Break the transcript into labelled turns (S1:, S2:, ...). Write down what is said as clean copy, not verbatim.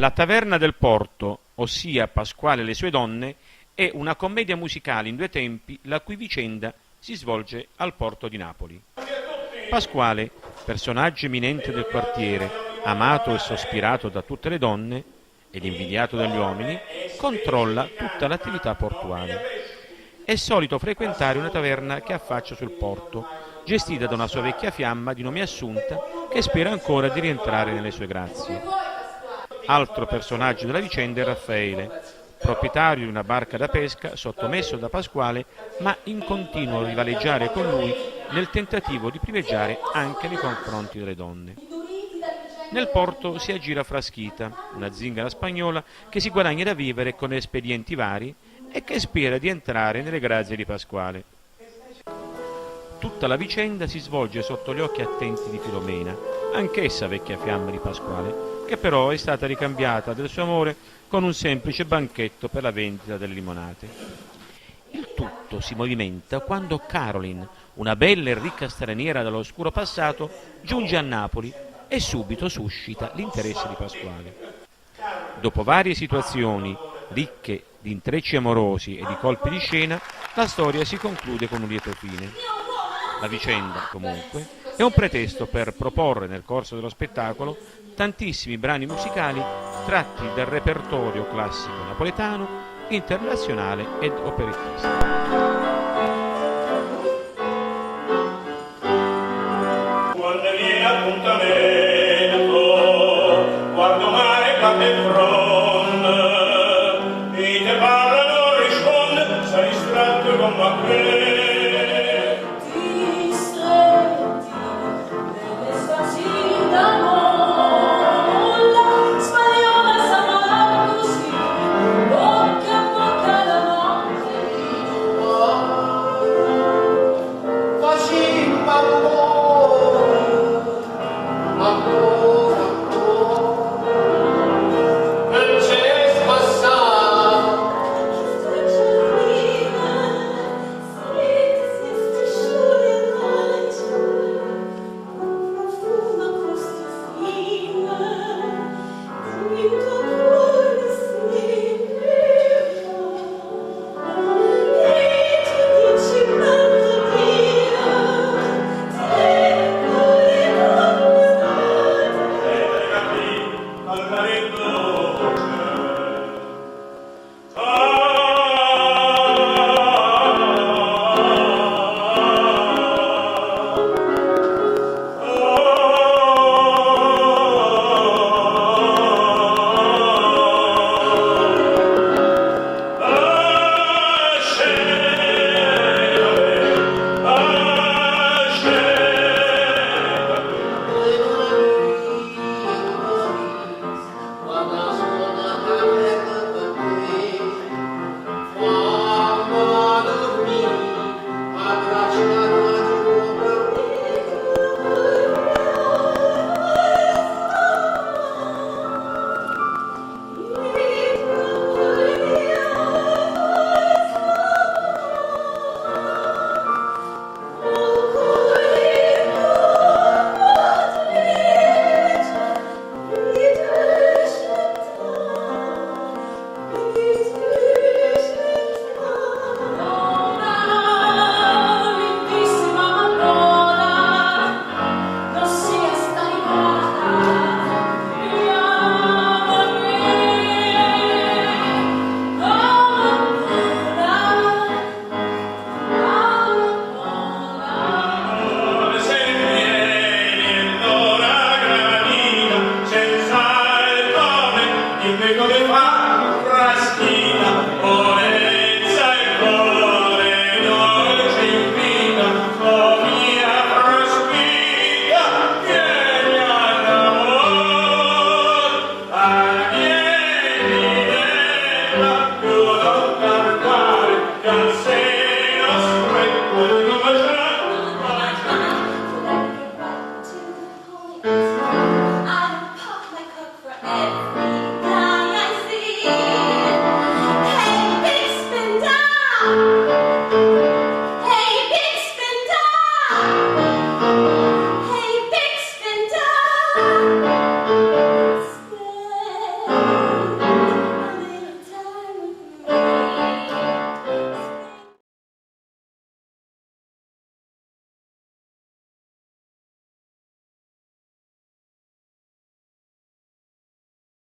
S1: La taverna del porto, ossia Pasquale e le sue donne, è una commedia musicale in 2 tempi la cui vicenda si svolge al porto di Napoli. Pasquale, personaggio eminente del quartiere, amato e sospirato da tutte le donne ed invidiato dagli uomini, controlla tutta l'attività portuale. È solito frequentare una taverna che affaccia sul porto, gestita da una sua vecchia fiamma di nome Assunta, che spera ancora di rientrare nelle sue grazie. Altro personaggio della vicenda è Raffaele, proprietario di una barca da pesca, sottomesso da Pasquale, ma in continuo rivaleggiare con lui nel tentativo di privilegiare anche nei confronti delle donne. Nel porto si aggira Fraschita, una zingara spagnola che si guadagna da vivere con espedienti vari e che spera di entrare nelle grazie di Pasquale. Tutta la vicenda si svolge sotto gli occhi attenti di Filomena, anch'essa vecchia fiamma di Pasquale, che però è stata ricambiata del suo amore con un semplice banchetto per la vendita delle limonate. Il tutto si movimenta quando Caroline, una bella e ricca straniera dall'oscuro passato, giunge a Napoli e subito suscita l'interesse di Pasquale. Dopo varie situazioni ricche di intrecci amorosi e di colpi di scena, la storia si conclude con un lieto fine. La vicenda, comunque, è un pretesto per proporre nel corso dello spettacolo tantissimi brani musicali tratti dal repertorio classico napoletano, internazionale ed operettista.
S2: Quando viene appuntamento, guardo mare cade fronte, e te parla non risponde, sei distratto con